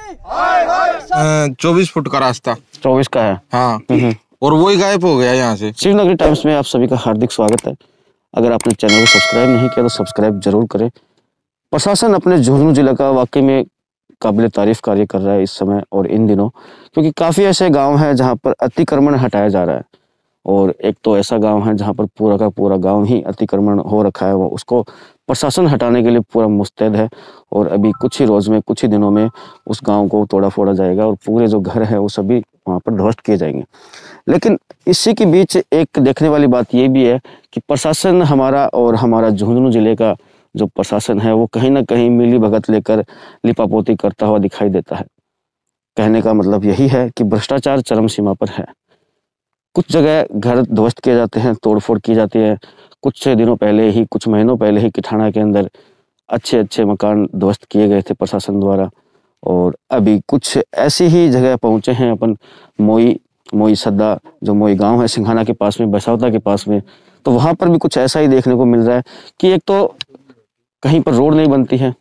24 foot का रास्ता। 24 का है। हाँ, और वही गायब हो गया यहाँ से। शिवनगरी टाइम्स में आप सभी का हार्दिक स्वागत है। अगर आपने चैनल को सब्सक्राइब नहीं किया तो सब्सक्राइब जरूर करें। प्रशासन अपने झुंझुनू जिला का वाकई में काबिल तारीफ कार्य कर रहा है इस समय और इन दिनों, क्योंकि काफ़ी ऐसे गांव हैं जहां पर अतिक्रमण हटाया जा रहा है। और एक तो ऐसा गांव है जहां पर पूरा का पूरा गांव ही अतिक्रमण हो रखा है, वो उसको प्रशासन हटाने के लिए पूरा मुस्तैद है। और अभी कुछ ही रोज़ में, कुछ ही दिनों में उस गांव को तोड़ा फोड़ा जाएगा और पूरे जो घर हैं वो सभी वहाँ पर ध्वस्त किए जाएंगे। लेकिन इसी के बीच एक देखने वाली बात ये भी है कि प्रशासन हमारा और हमारा झुंझुनू जिले का जो प्रशासन है वो कहीं ना कहीं मिली भगत लेकर लिपापोती करता हुआ दिखाई देता है। कहने का मतलब यही है कि भ्रष्टाचार चरम सीमा पर है। कुछ जगह घर ध्वस्त किए जाते हैं, तोड़फोड़ की जाती है। कुछ दिनों पहले ही, कुछ महीनों पहले ही किठाना के अंदर अच्छे अच्छे मकान ध्वस्त किए गए थे प्रशासन द्वारा। और अभी कुछ ऐसी ही जगह पहुंचे हैं अपन, मोई सद्दा, जो मोई गांव है सिंघाना के पास में, बसावता के पास में। तो वहां पर भी कुछ ऐसा ही देखने को मिल रहा है कि एक तो कहीं पर रोड नहीं बनती है,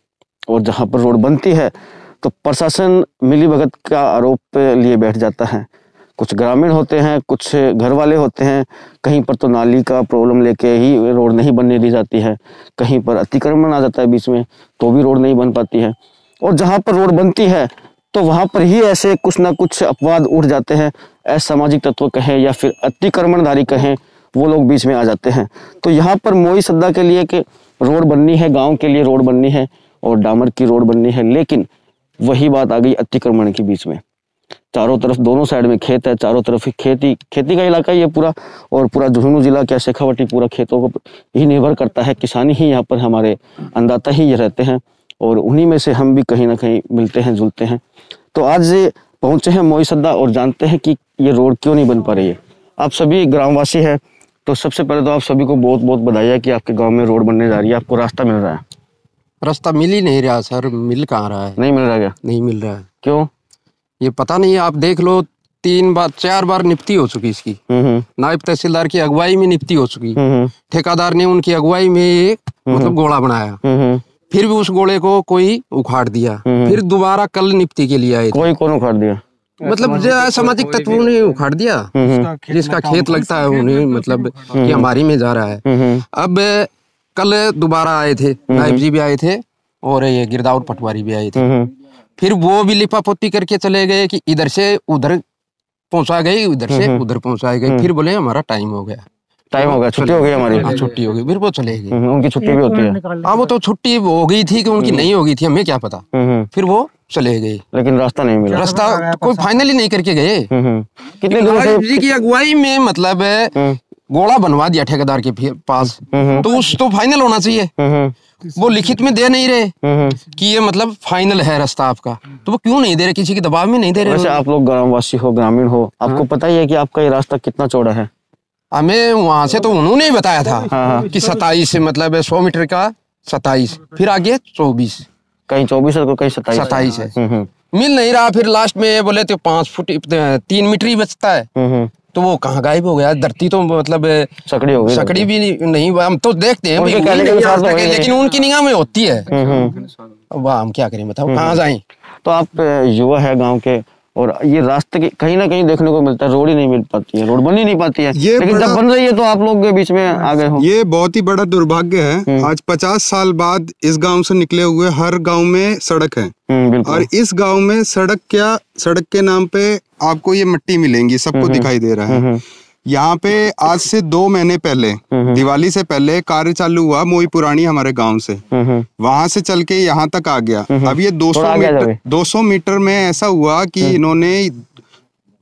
और जहां पर रोड बनती है तो प्रशासन मिलीभगत का आरोप लिए बैठ जाता है। कुछ ग्रामीण होते हैं, कुछ घर वाले होते हैं, कहीं पर तो नाली का प्रॉब्लम लेके ही रोड नहीं बनने दी जाती है, कहीं पर अतिक्रमण आ जाता है बीच में तो भी रोड नहीं बन पाती है। और जहां पर रोड बनती है तो वहां पर ही ऐसे कुछ ना कुछ अपवाद उठ जाते हैं, असामाजिक तत्व कहें या फिर अतिक्रमणधारी कहें, वो लोग बीच में आ जाते हैं। तो यहाँ पर मोई सद्दा के लिए कि रोड बननी है, गांव के लिए रोड बननी है और डामर की रोड बननी है, लेकिन वही बात आ गई अतिक्रमण के बीच में। चारों तरफ, दोनों साइड में खेत है, चारों तरफ खेती का इलाका ही है पूरा। और पूरा झुंझुनू जिला क्या शेखावाटी पूरा खेतों को ही निर्भर करता है। किसानी ही यहाँ पर हमारे अन्नदाता ही ये रहते हैं और उन्हीं में से हम भी कहीं ना कहीं मिलते हैं, जुलते हैं। तो आज पहुंचे हैं मोई सद्दा और जानते हैं कि ये रोड क्यों नहीं बन पा रही है। आप सभी ग्रामवासी हैं, तो सबसे पहले तो आप सभी को बहुत बहुत बधाई है कि आपके गांव में रोड बनने जा रही है, आपको रास्ता मिल रहा है। रास्ता मिल ही नहीं रहा सर, मिल कहाँ रहा है? नहीं मिल रहा क्या? नहीं मिल रहा है। क्यों? ये पता नहीं, आप देख लो 4 बार नियुक्ति हो चुकी इसकी। नायब तहसीलदार की अगुवाई में नियुक्ति हो चुकी, ठेकेदार ने उनकी अगुवाई में मतलब गोला बनाया, फिर भी उस गोले को कोई उखाड़ दिया, फिर दोबारा कल नियुक्ति के लिए आए। कोई कौन उखाड़ दिया? मतलब सामाजिक तत्वों ने उखाड़ दिया, जिसका खेत लगता है उन्हें, मतलब कि हमारी में जा रहा है। अब कल दोबारा आए थे, नायब जी भी आए थे और ये गिरदावर पटवारी भी आए थे। फिर वो भी लिपापोती करके चले गए कि इधर से उधर पहुंचा गए, उधर से उधर पहुंचाए गए। फिर बोले हमारा टाइम हो गया, छुट्टी हो गई हमारी। हाँ, छुट्टी हो गई, फिर वो चले गए। उनकी छुट्टी भी होती है। हाँ, वो तो छुट्टी हो गई थी कि उनकी नहीं हो गई थी, हमें क्या पता। फिर वो चले गए, लेकिन रास्ता नहीं मिला। रास्ता कोई फाइनल ही नहीं करके गए। कितने दिनों से जी की अगुवाई में मतलब गोला बनवा दिया ठेकेदार के पास, तो उस तो फाइनल होना चाहिए। वो लिखित में दे नहीं रहे कि ये मतलब फाइनल है रास्ता आपका, तो वो क्यों नहीं दे रहे? किसी के दबाव में नहीं दे रहे। वैसे आप लोग ग्रामवासी हो, ग्रामीण हो, आपको पता ही है कि आपका ये रास्ता कितना चौड़ा है? हमें वहां से तो उन्होंने ही बताया था कि 27 मतलब 100 मीटर का 27, फिर आगे 24, कहीं 24 है तो कहीं 27 है। मिल नहीं रहा। फिर लास्ट में बोले तो 5 फुट 3 मीटर ही बचता है, तो वो कहाँ गायब हो गया? धरती तो मतलब सकड़ी हो गई, सकड़ी भी नहीं। हम तो देखते हैं लेकिन उनकी निगाह में होती है। अब हम क्या करें, बताओ कहाँ जाएं? तो आप युवा है गांव के, और ये रास्ते की कहीं ना कहीं देखने को मिलता है, रोड ही नहीं मिल पाती है, रोड बन ही नहीं पाती है। लेकिन जब बन रही है तो आप लोग के बीच में आ गए हो। ये बहुत ही बड़ा दुर्भाग्य है। आज 50 साल बाद इस गांव से निकले हुए हर गांव में सड़क है, और इस गांव में सड़क के नाम पे आपको ये मिट्टी मिलेंगी, सबको दिखाई दे रहा है। यहाँ पे आज से 2 महीने पहले, दिवाली से पहले कार्य चालू हुआ मोई पुरानी हमारे गांव से, वहां से चल के यहाँ तक आ गया। अब ये 200 मीटर में ऐसा हुआ कि इन्होंने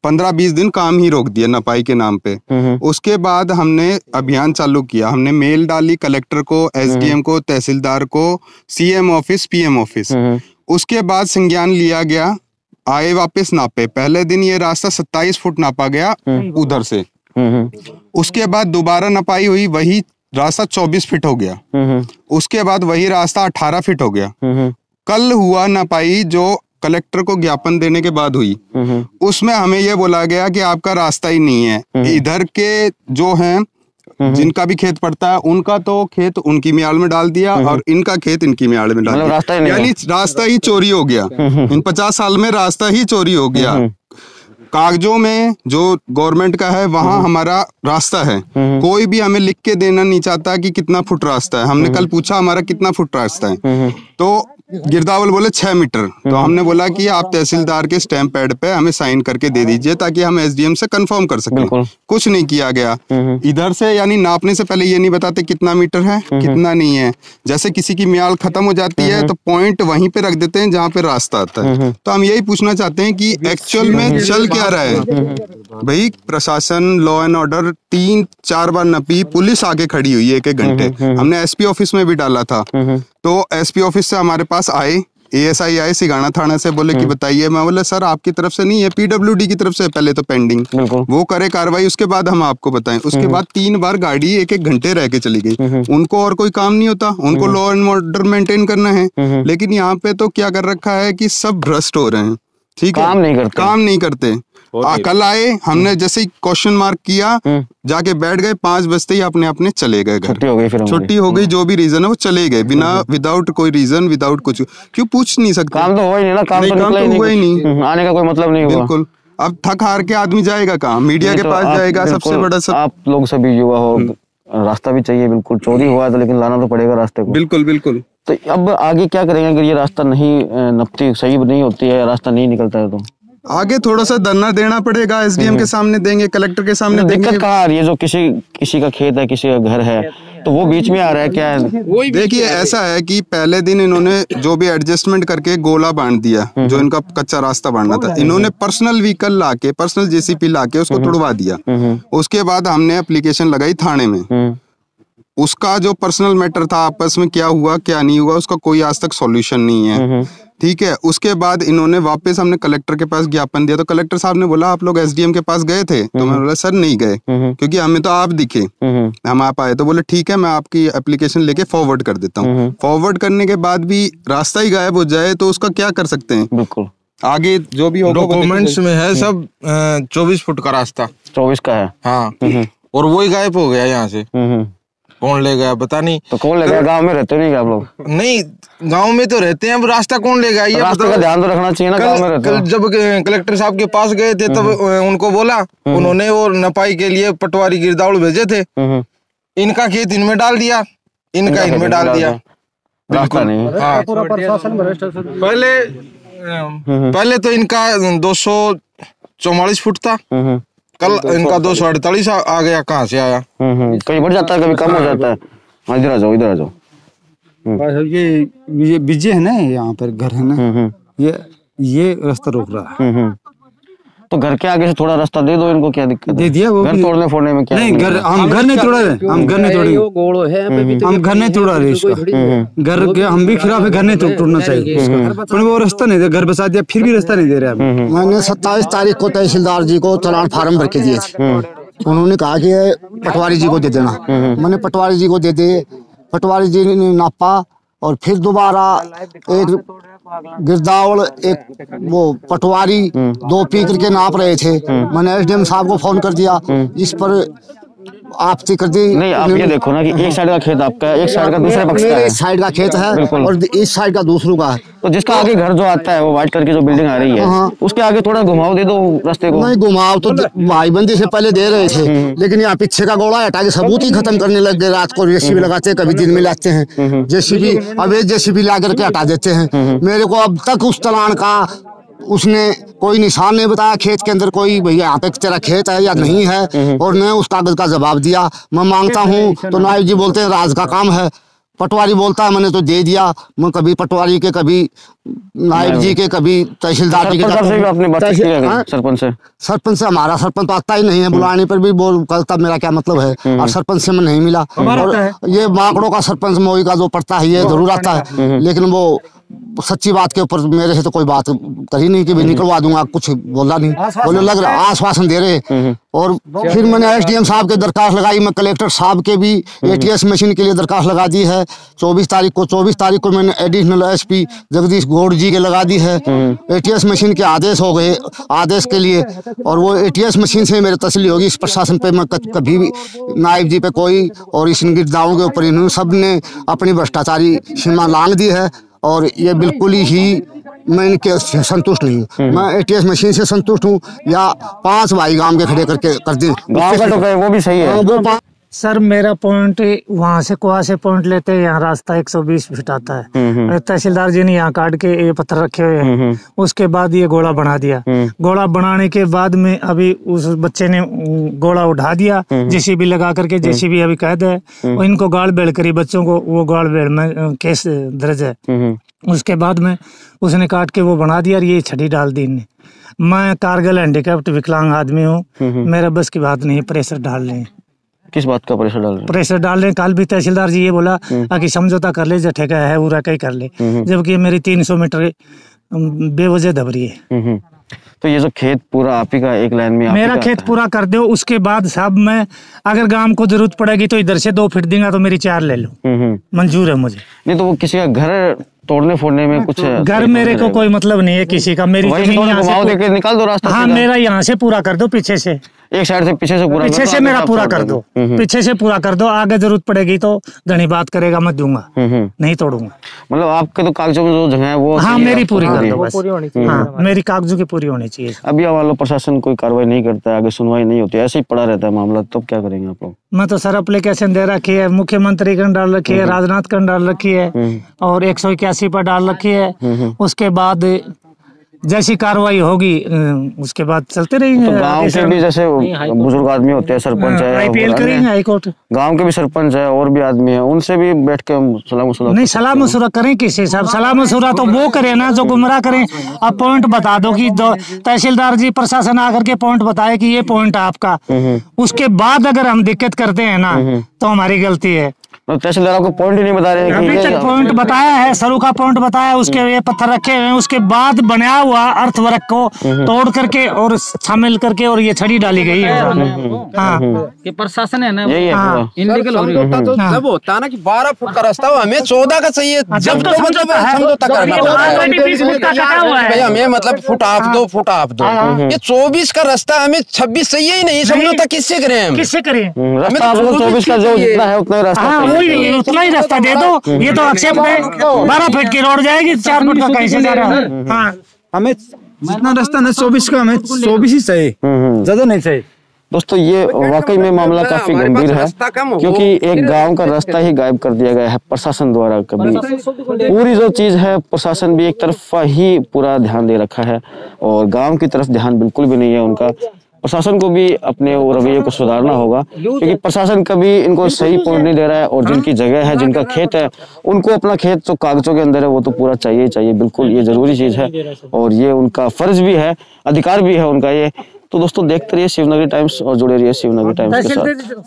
15-20 दिन काम ही रोक दिया नपाई के नाम पे। उसके बाद हमने अभियान चालू किया, हमने मेल डाली कलेक्टर को, एसडीएम को, तहसीलदार को, सीएम ऑफिस, पीएम ऑफिस। उसके बाद संज्ञान लिया गया, आए वापस नापे। पहले दिन ये रास्ता 27 फुट नापा गया उधर से। उसके बाद दोबारा नपाई हुई, वही रास्ता 24 फीट हो गया। उसके बाद वही रास्ता 18 फीट हो गया। कल हुआ नपाई जो कलेक्टर को ज्ञापन देने के बाद हुई, उसमें हमें यह बोला गया कि आपका रास्ता ही नहीं है। इधर के जो हैं जिनका भी खेत पड़ता है उनका तो खेत उनकी मियाल में डाल दिया और इनका खेत इनकी मियाल में डाल दिया, यानी रास्ता ही चोरी हो गया। इन 50 साल में रास्ता ही चोरी हो गया। कागजों में जो गवर्नमेंट का है वहां हमारा रास्ता है, कोई भी हमें लिख के देना नहीं चाहता कि कितना फुट रास्ता है। हमने कल पूछा हमारा कितना फुट रास्ता है, तो गिरदावल बोले 6 मीटर। तो हमने बोला कि आप तहसीलदार के स्टैंप पैड पे हमें साइन करके दे दीजिए ताकि हम एसडीएम से कंफर्म कर सकें। कुछ नहीं किया गया। इधर से यानी नापने से पहले ये नहीं बताते कितना मीटर है कितना नहीं है। जैसे किसी की मियाल खत्म हो जाती है तो पॉइंट वहीं पे रख देते हैं जहाँ पे रास्ता आता है। तो हम यही पूछना चाहते हैं कि एक्चुअल में चल क्या रहा है। भाई प्रशासन लॉ एंड ऑर्डर 3-4 बार नपी, पुलिस आगे खड़ी हुई है 1-1 घंटे। हमने एसपी ऑफिस में भी डाला था, तो एसपी ऑफिस से हमारे पास आए, एएसआई आए सिगाना थाना से, बोले कि बताइए। मैं बोला सर आपकी तरफ से नहीं है, पीडब्ल्यूडी की तरफ से पहले तो पेंडिंग, वो करे कार्रवाई उसके बाद हम आपको बताएं। उसके बाद 3 बार गाड़ी 1-1 घंटे रह के चली गई। उनको और कोई काम नहीं होता, उनको लॉ एंड ऑर्डर मेंटेन करना है। लेकिन यहाँ पे तो क्या कर रखा है कि सब भ्रष्ट हो रहे हैं। ठीक है, काम नहीं करते। कल आए, हमने जैसे ही क्वेश्चन मार्क किया, जाके बैठ गए, 5 बजते ही अपने चले गए घर। छुट्टी हो गई, जो भी रीजन है वो चले गए बिना, विदाउट कोई रीजन, विदाउट कुछ। क्यों पूछ नहीं सकते? काम तो हुआ ही नहीं ना, काम तो हुआ ही नहीं, आने का कोई मतलब नहीं हुआ। बिल्कुल। अब थक हार के आदमी जाएगा कहाँ? मीडिया के पास जाएगा। सबसे बड़ा सब आप लोग सभी युवा हो, रास्ता भी चाहिए। बिल्कुल चोरी हुआ है तो लेकिन लाना तो पड़ेगा रास्ते को। बिल्कुल बिल्कुल। तो अब आगे क्या करेंगे अगर ये रास्ता नहीं नपती, सही नहीं होती है, रास्ता नहीं निकलता है? तो आगे थोड़ा सा धरना देना पड़ेगा, एसडीएम के सामने देंगे, कलेक्टर के सामने देंगे। दिक्कत कहाँ आ रही है? जो किसी का खेत है, किसी का घर है, तो वो बीच में आ रहा है क्या है? देखिए ऐसा है कि पहले दिन इन्होंने जो भी एडजस्टमेंट करके गोला बांध दिया, जो इनका कच्चा रास्ता बांधना था, इन्होंने पर्सनल व्हीकल लाके, पर्सनल जेसीपी लाके उसको तुड़वा दिया। उसके बाद हमने एप्लीकेशन लगाई थाने में। उसका जो पर्सनल मैटर था, आपस में क्या हुआ क्या नहीं हुआ, उसका कोई आज तक सॉल्यूशन नहीं है। ठीक है, उसके बाद इन्होंने वापस, हमने कलेक्टर के पास ज्ञापन दिया, तो कलेक्टर साहब ने बोला आप लोग एसडीएम के पास गए थे? तो मैं बोला सर नहीं गए, क्योंकि हमें तो आप दिखे, हम आप आए। तो बोले ठीक है, मैं आपकी एप्लीकेशन लेके फॉरवर्ड कर देता हूँ। फॉरवर्ड करने के बाद भी रास्ता ही गायब हो जाए तो उसका क्या कर सकते हैं? बिल्कुल, आगे जो भी होगा डॉक्यूमेंट्स में है सब 24 फुट का रास्ता, 24 का है। हाँ, और वही गायब हो गया यहाँ से। कौन ले गया पता नहीं। तो कौन ले गया? गांव में रहते नहीं आप लोग? नहीं, गांव में तो रहते हैं, अब रास्ता कौन ले गया ये रास्ते का ध्यान तो रखना चाहिए ना। गांव में रहते कल जब कलेक्टर साहब के पास गए थे तब उनको बोला, उन्होंने वो नपाई के लिए पटवारी गिरदावल भेजे थे, इनका खेत इनमें डाल दिया, इनका इनमें डाल दिया। रास्ता नहीं। हाँ, पहले तो इनका 244 फुट था, कल इनका 248 आ गया। कहाँ से आया? कभी बढ़ जाता है, कभी कम हो जाता है। इधर आ जाओ, इधर आ जाओ। ये बीजे है ना, यहाँ पर घर है ना, ये रास्ता रोक रहा है। तो घर के आगे से थोड़ा रास्ता दे दो इनको, क्या दिक्कत? दे दिया वो। घर तोड़ने फोड़ने में क्या? नहीं, घर हम घर नहीं तोड़ा रहे, हम घर नहीं तोड़े, हम घर नहीं तोड़ा रहे इसका। घर के हम भी खिलाफ है, घर नहीं तोड़ना चाहिए, पर वो रास्ता नहीं दे, घर बसा दिया फिर भी रास्ता नहीं दे रहा। मैंने 27 तारीख को तहसीलदार जी को चालान फार्म भर के दिए थे। उन्होंने कहा कि पटवारी जी को दे देना। मैंने पटवारी जी को दे दिए, पटवारी जी ने नापा और फिर दोबारा एक गिरदावल, एक वो पटवारी, 2 पीकर के नाप रहे थे। मैंने एसडीएम साहब को फोन कर दिया, इस पर आपसी कर दी। नहीं, आप ये देखो ना कि एक साइड का खेत आपका है, एक साइड का दूसरे पक्ष का है। एक साइड का खेत है और इस साइड का दूसरों का है। तो जिसका आगे घर जो आता है, वो व्हाइट कलर की जो बिल्डिंग आ रही है, उसके आगे थोड़ा घुमाव दे दो रास्ते को। नहीं, घुमाव तो भाईबंदी से पहले दे रहे थे, लेकिन यहाँ पीछे का गोला हटा के सबूत ही खत्म करने लग गए। रात को जेसीबी लगाते हैं, कभी दिन में लाते हैं जेसीबी, अब जेसीबी ला करके हटा देते हैं। मेरे को अब तक उस चालान का उसने कोई निशान नहीं बताया खेत के अंदर, कोई भैया यहाँ पे तेरा खेत है या नहीं है, और न उस कागज का जवाब दिया। मैं मांगता हूँ तो नायब जी बोलते हैं राज का काम है, पटवारी बोलता है मैंने तो दे दिया। मैं कभी पटवारी के, कभी नायब जी के, कभी तहसीलदार जी के, सरपंच से हमारा सरपंच तो आता ही नहीं है, बुलाने पर भी बोल तब मेरा क्या मतलब है। और सरपंच से मैं नहीं मिला, और ये माकड़ों का सरपंच मोई का जो पड़ता है ये जरूर आता है, लेकिन वो सच्ची बात के ऊपर मेरे से तो कोई बात कही नहीं कि भी निकलवा दूंगा, कुछ बोला नहीं, बोले लग रहा आश्वासन दे रहे। और फिर मैंने एसडीएम साहब के दरखास्त लगाई, मैं कलेक्टर साहब के भी एटीएस मशीन के लिए दरखास्त लगा दी है। 24 तारीख को मैंने एडिशनल एसपी जगदीश गौड़ जी के लगा दी है। एटीएस मशीन के आदेश हो गए, आदेश के लिए, और वो एटीएस मशीन से मेरी तसल्ली होगी। इस प्रशासन पे मैं कभी भी नायब जी पे कोई और इस गिरदावों के ऊपर इन्होंने सब ने अपनी भ्रष्टाचारी सीमा लांघ दी है, और ये बिल्कुल ही मैं इनके संतुष्ट नहीं हूँ। मैं एटीएस मशीन से संतुष्ट हूँ, या 5 भाई गांव के खड़े करके कर दें, गांव का तो कहे वो भी सही है। सर मेरा पॉइंट वहाँ से कुआ से पॉइंट लेते हैं, यहाँ रास्ता 120 फीट आता है। तहसीलदार जी ने यहाँ काट के ये पत्थर रखे हुए हैं, उसके बाद ये गोला बना दिया। गोला बनाने के बाद में अभी उस बच्चे ने गोला उठा दिया, जेसीबी लगा करके, जेसीबी अभी कैद है, और इनको गाड़ बेड़ करी बच्चों को, वो गाड़ बेड़ में केस दर्ज है। उसके बाद में उसने काट के वो बना दिया और ये छड़ी डाल दी इनने। मैं कारगिल हैंडीकैप्ट विकलांग आदमी हूँ, मेरा बस की बात नहीं है प्रेशर डाल रहे हैं। किस बात का प्रेशर डाल रहे हैं? प्रेशर डाल रहे हैं। कल भी तहसीलदार जी ये बोला कि समझौता कर ले, जो ठेका है वो रखा ही कर ले, जबकि मेरी 300 मीटर बेवजह दब रही है। तो ये जो खेत पूरा आप ही का, एक लाइन में मेरा खेत पूरा कर दो, उसके बाद साहब मैं अगर गांव को जरूरत पड़ेगी तो इधर से 2 फीट देंगे तो मेरी 4 ले लो, मंजूर है मुझे। नहीं तो वो किसी का घर तोड़ने फोड़ने में कुछ घर मेरे को कोई मतलब नहीं है किसी का, मेरी निकाल दो रास्ता। हाँ मेरा यहाँ से पूरा कर दो, पीछे से एक साइड से पीछे से पूरा, पीछे से मेरा पूरा कर दो, पीछे से पूरा कर दो। आगे जरूरत पड़ेगी तो धनी बात करेगा, मैं दूंगा, नहीं तोड़ूंगा। मतलब आपके तो कागजों में जो जगह है वो, हाँ मेरी पूरी कर दो बस। हाँ मेरी कागजों की पूरी होनी चाहिए। अभी मान लो प्रशासन कोई कार्रवाई नहीं करता है, आगे सुनवाई नहीं होती, ऐसे ही पड़ा रहता है मामला, तो क्या करेंगे आप लोग? मैं तो सर एप्लीकेशन दे रखी है, मुख्यमंत्री का डाल रखी है, राजनाथ का डाल रखी है, और 181 पर डाल रखी है। उसके बाद जैसी कार्रवाई होगी उसके बाद चलते रहेंगे। तो गांव के भी जैसे बुजुर्ग आदमी होते हैं, सरपंच है, आईपीएल करेंगे हाईकोर्ट, गांव के भी सरपंच है और भी आदमी है, उनसे भी बैठ के सलाह मशुरा नहीं, सलाह मशुरा करें किससे साहब? सलाह मशुरा तो वो करे ना जो गुमराह करें। अब पॉइंट बता दो कि तहसीलदार जी प्रशासन आकर के पॉइंट बताए कि ये पॉइंट आपका, उसके बाद अगर हम दिक्कत करते हैं ना तो हमारी गलती है। तहसीलदार को पॉइंट ही नहीं बता रहे हैं। अभी तक पॉइंट बताया है, सरू का पॉइंट बताया, उसके ये पत्थर रखे हुए हैं, उसके बाद बनाया हुआ अर्थवर्क को तोड़ करके और शामिल करके और ये छड़ी डाली गई है। हाँ कि प्रशासन है ना, यही है इनलीगल हो रही है। तो जब होता है ना कि 12 फुट का रास्ता हो, हमें 14 का चाहिए, जब तो मतलब समझौता करना भैया, हमें मतलब फुट आप दो, फुट आप दो। ये 24 का रास्ता हमें 26 चाहिए ही नहीं, समझौता किससे करें हम? किससे करें? रास्ता 24 का जो जितना है उतना ही रास्ता, उतना ही रास्ता दे दो। ये तो एक्सेप्ट है, 12 फीट की रोड जाएगी, 4 फीट का कैसे जा रहा है? हाँ हमें जितना रास्ता ना 24 का, हमें 24 ही चाहिए, ज्यादा नहीं चाहिए। दोस्तों ये वाकई में मामला काफी गंभीर है, क्योंकि एक गांव का रास्ता ही गायब कर दिया गया है प्रशासन द्वारा। कभी पूरी जो चीज है प्रशासन भी एक तरफा ही पूरा ध्यान दे रखा है, और गांव की तरफ ध्यान बिल्कुल भी नहीं है उनका। प्रशासन को भी अपने रवैये को सुधारना होगा, क्योंकि प्रशासन कभी इनको सही पॉइंट नहीं दे रहा है, और जिनकी जगह है, जिनका खेत है, उनको अपना खेत जो कागजों के अंदर है वो तो पूरा चाहिए चाहिए, बिल्कुल ये जरूरी चीज है, और ये उनका फर्ज भी है, अधिकार भी है उनका ये। तो दोस्तों देखते रहिए शिवनगरी टाइम्स और जुड़े रहिए शिवनगरी टाइम्स के साथ।